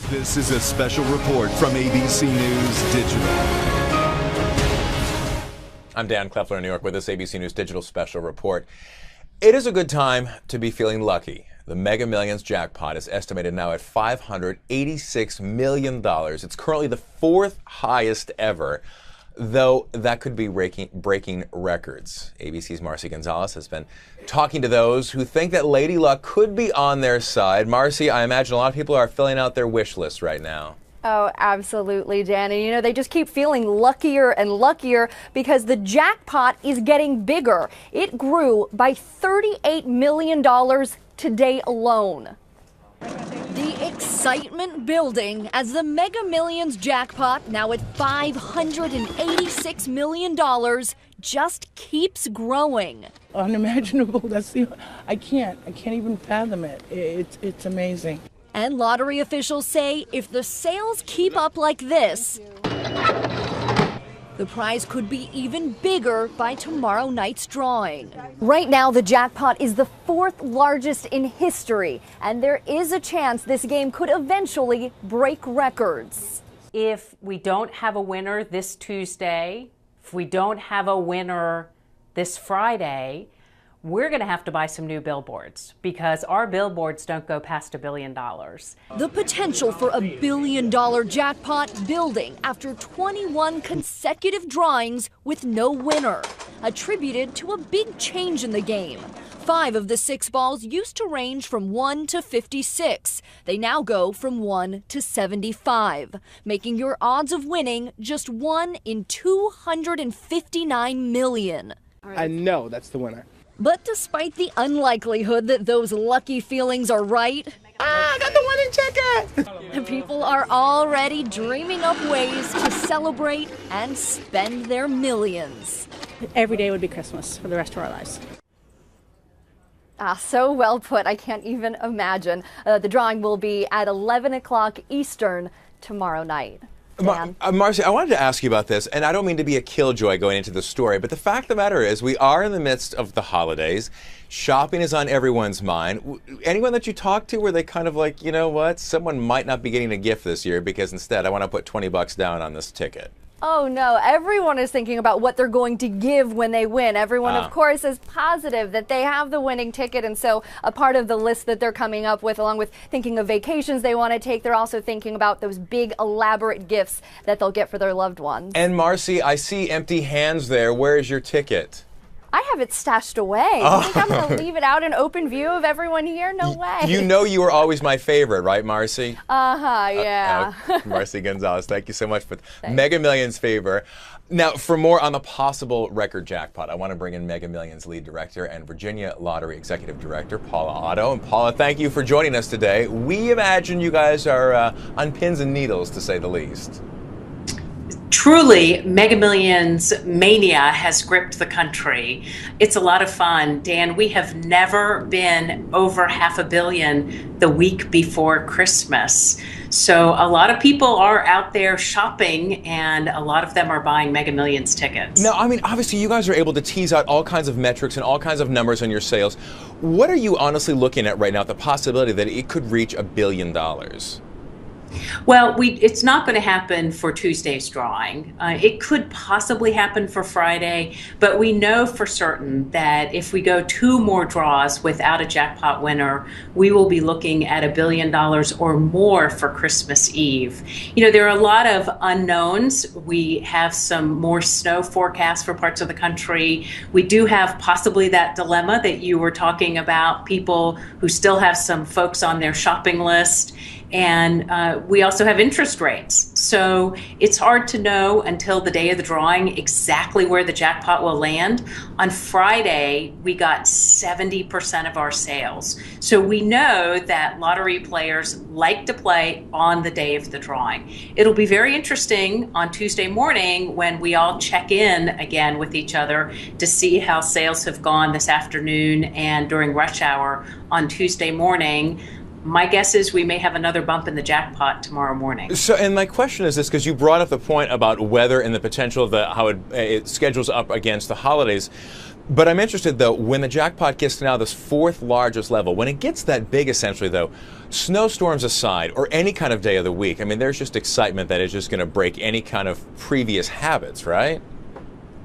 This is a special report from ABC News Digital. I'm Dan Kleffler in New York with this ABC News Digital special report. It is a good time to be feeling lucky. The Mega Millions jackpot is estimated now at $586 million. It's currently the fourth highest ever, though that could be breaking records. ABC's Marcy Gonzalez has been talking to those who think that Lady Luck could be on their side. Marcy, I imagine a lot of people are filling out their wish list right now. Oh, absolutely, Dan. And, you know, they just keep feeling luckier and luckier because the jackpot is getting bigger. It grew by $38 million today alone. The excitement building as the Mega Millions jackpot, now at $586 million, just keeps growing. Unimaginable. I can't even fathom it. It's amazing. And lottery officials say if the sales keep up like this, the prize could be even bigger by tomorrow night's drawing. Right now, the jackpot is the fourth largest in history, and there is a chance this game could eventually break records. If we don't have a winner this Tuesday, if we don't have a winner this Friday, we're going to have to buy some new billboards because our billboards don't go past $1 billion. The potential for a $1 billion jackpot building after 21 consecutive drawings with no winner, attributed to a big change in the game. 5 of the 6 balls used to range from 1 to 56. They now go from 1 to 75, making your odds of winning just 1 in 259 million. I know that's the winner. But despite the unlikelihood that those lucky feelings are right, I got the winning ticket! People are already dreaming up ways to celebrate and spend their millions. Every day would be Christmas for the rest of our lives. So well put. I can't even imagine. The drawing will be at 11 o'clock Eastern tomorrow night. Marcy, I wanted to ask you about this, and I don't mean to be a killjoy going into the story, but the fact of the matter is we are in the midst of the holidays. Shopping is on everyone's mind. Anyone that you talk to where they kind of like, you know what, someone might not be getting a gift this year because instead I want to put 20 bucks down on this ticket? Oh no, everyone is thinking about what they're going to give when they win. Everyone, of course, is positive that they have the winning ticket, and so a part of the list that they're coming up with, along with thinking of vacations they want to take, they're also thinking about those big, elaborate gifts that they'll get for their loved ones. And Marcy, I see empty hands there. Where is your ticket? I have it stashed away. You think I'm going to leave it out in open view of everyone here? No way. You know you were always my favorite, right, Marcy? Yeah. Marcy Gonzalez, thank you so much for Mega Millions favor. Now, for more on the possible record jackpot, I want to bring in Mega Millions lead director and Virginia Lottery executive director, Paula Otto. And Paula, thank you for joining us today. We imagine you guys are on pins and needles, to say the least. Truly, Mega Millions mania has gripped the country. It's a lot of fun. Dan, we have never been over $500 million the week before Christmas. So a lot of people are out there shopping, and a lot of them are buying Mega Millions tickets. Now, I mean, obviously you guys are able to tease out all kinds of metrics and all kinds of numbers on your sales. What are you honestly looking at right now, the possibility that it could reach $1 billion? Well, it's not going to happen for Tuesday's drawing. It could possibly happen for Friday, but we know for certain that if we go 2 more draws without a jackpot winner, we will be looking at $1 billion or more for Christmas Eve. You know, there are a lot of unknowns. We have some more snow forecasts for parts of the country. We do have possibly that dilemma that you were talking about, people who still have some folks on their shopping list. And we also have interest rates. So it's hard to know until the day of the drawing exactly where the jackpot will land. On Friday, we got 70% of our sales. So we know that lottery players like to play on the day of the drawing. It'll be very interesting on Tuesday morning when we all check in again with each other to see how sales have gone this afternoon and during rush hour on Tuesday morning. my guess is we may have another bump in the jackpot tomorrow morning. So, and my question is this, because you brought up the point about weather and the potential of how it schedules up against the holidays. But I'm interested, though, when the jackpot gets to now this fourth largest level, when it gets that big, essentially, though, snowstorms aside, or any kind of day of the week, I mean, there's just excitement that is just going to break any kind of previous habits, right?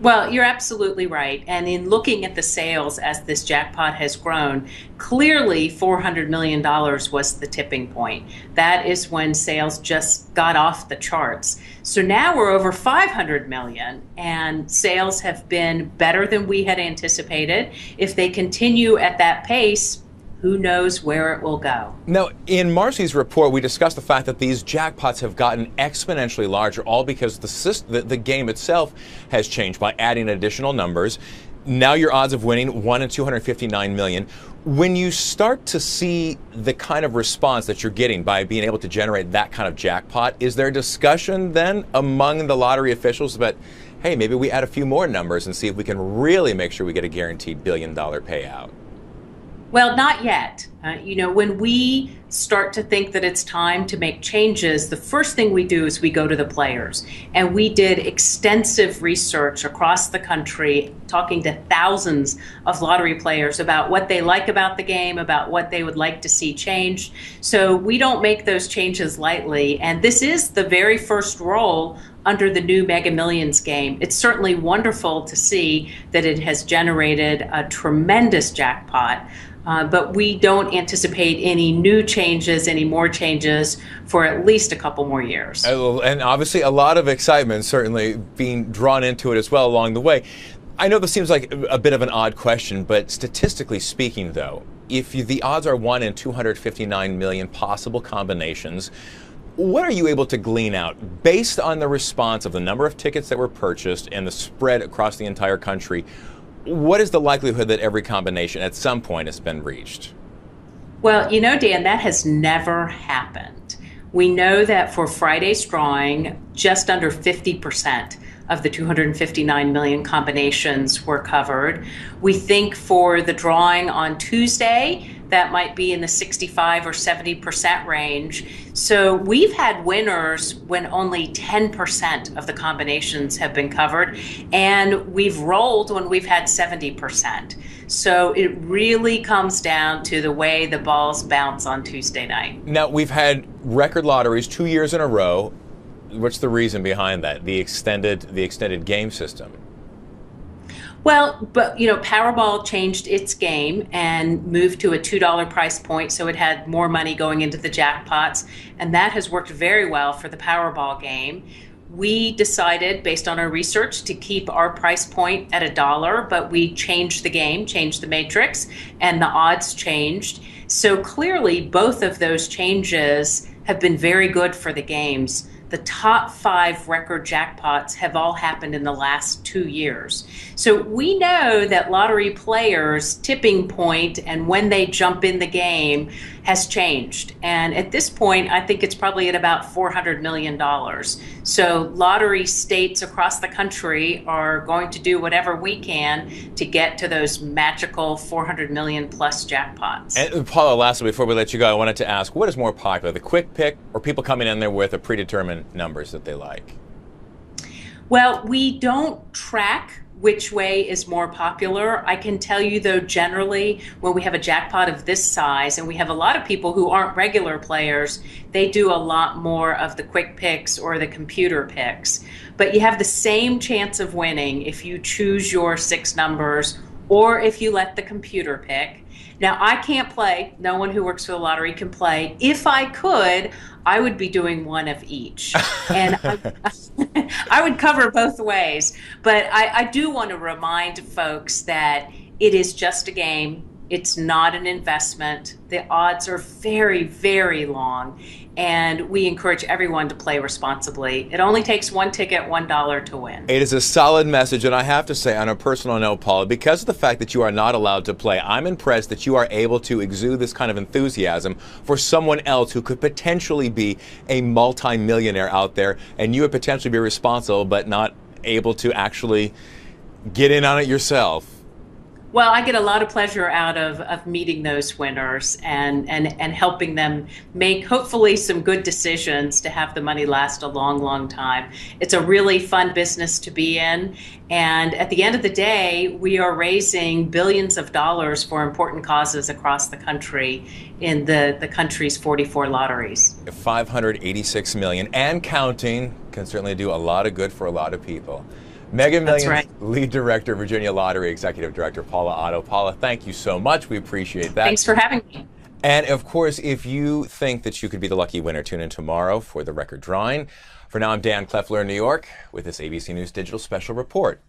Well, you're absolutely right. And in looking at the sales as this jackpot has grown, clearly $400 million was the tipping point. That is when sales just got off the charts. So now we're over 500 million, and sales have been better than we had anticipated. If they continue at that pace, who knows where it will go. Now, in Marcy's report, we discussed the fact that these jackpots have gotten exponentially larger, all because the game itself has changed by adding additional numbers. Now your odds of winning, 1 in 259 million. When you start to see the kind of response that you're getting by being able to generate that kind of jackpot, is there discussion then among the lottery officials about, hey, maybe we add a few more numbers and see if we can really make sure we get a guaranteed billion-dollar payout? Well, not yet. When we start to think that it's time to make changes, the first thing we do is we go to the players. And we did extensive research across the country, talking to thousands of lottery players about what they like about the game, about what they would like to see changed. So we don't make those changes lightly. And this is the very first roll under the new Mega Millions game. It's certainly wonderful to see that it has generated a tremendous jackpot. But we don't anticipate any new changes, any more changes for at least a couple more years. And obviously a lot of excitement certainly being drawn into it as well along the way. I know this seems like a bit of an odd question, but statistically speaking, though, if the odds are 1 in 259 million possible combinations, what are you able to glean out based on the response of the number of tickets that were purchased and the spread across the entire country? What is the likelihood that every combination at some point has been reached? Well, Dan, that has never happened. We know that for Friday's drawing, just under 50% of the 259 million combinations were covered. We think for the drawing on Tuesday, that might be in the 65 or 70% range. So we've had winners when only 10% of the combinations have been covered, and we've rolled when we've had 70%. So it really comes down to the way the balls bounce on Tuesday night. Now, we've had record lotteries 2 years in a row. What's the reason behind that? The extended game system. Well, but Powerball changed its game and moved to a $2 price point, so it had more money going into the jackpots, and that has worked very well for the Powerball game. We decided, based on our research, to keep our price point at $1, but we changed the game, changed the matrix, and the odds changed. So clearly, both of those changes have been very good for the games. The top 5 record jackpots have all happened in the last 2 years. So we know that lottery players' tipping point and when they jump in the game has changed. And at this point, I think it's probably at about $400 million. So lottery states across the country are going to do whatever we can to get to those magical 400 million plus jackpots. And Paula, lastly, before we let you go, I wanted to ask, what is more popular, the quick pick or people coming in there with a predetermined numbers that they like? Well, we don't track which way is more popular. I can tell you, though, generally, when we have a jackpot of this size, and we have a lot of people who aren't regular players, they do a lot more of the quick picks or the computer picks. But you have the same chance of winning if you choose your 6 numbers or if you let the computer pick. Now, I can't play. No one who works for the lottery can play. If I could, I would be doing one of each. And I would cover both ways. But I do want to remind folks that it is just a game. It's not an investment. The odds are very, very long. And we encourage everyone to play responsibly. It only takes 1 ticket, $1 to win. It is a solid message, and I have to say, on a personal note, Paula, because of the fact that you are not allowed to play, I'm impressed that you are able to exude this kind of enthusiasm for someone else who could potentially be a multi-millionaire out there, and you would potentially be responsible but not able to actually get in on it yourself. Well, I get a lot of pleasure out of meeting those winners and helping them make hopefully some good decisions to have the money last a long, long time. It's a really fun business to be in. And at the end of the day, we are raising billions of dollars for important causes across the country in the country's 44 lotteries. 586 million and counting can certainly do a lot of good for a lot of people. Mega Millions right. Lead Director, Virginia Lottery Executive Director Paula Otto. Paula, thank you so much. We appreciate that. Thanks for having me. And of course, if you think that you could be the lucky winner, tune in tomorrow for the record drawing. For now, I'm Dan Kleffler in New York with this ABC News Digital Special Report.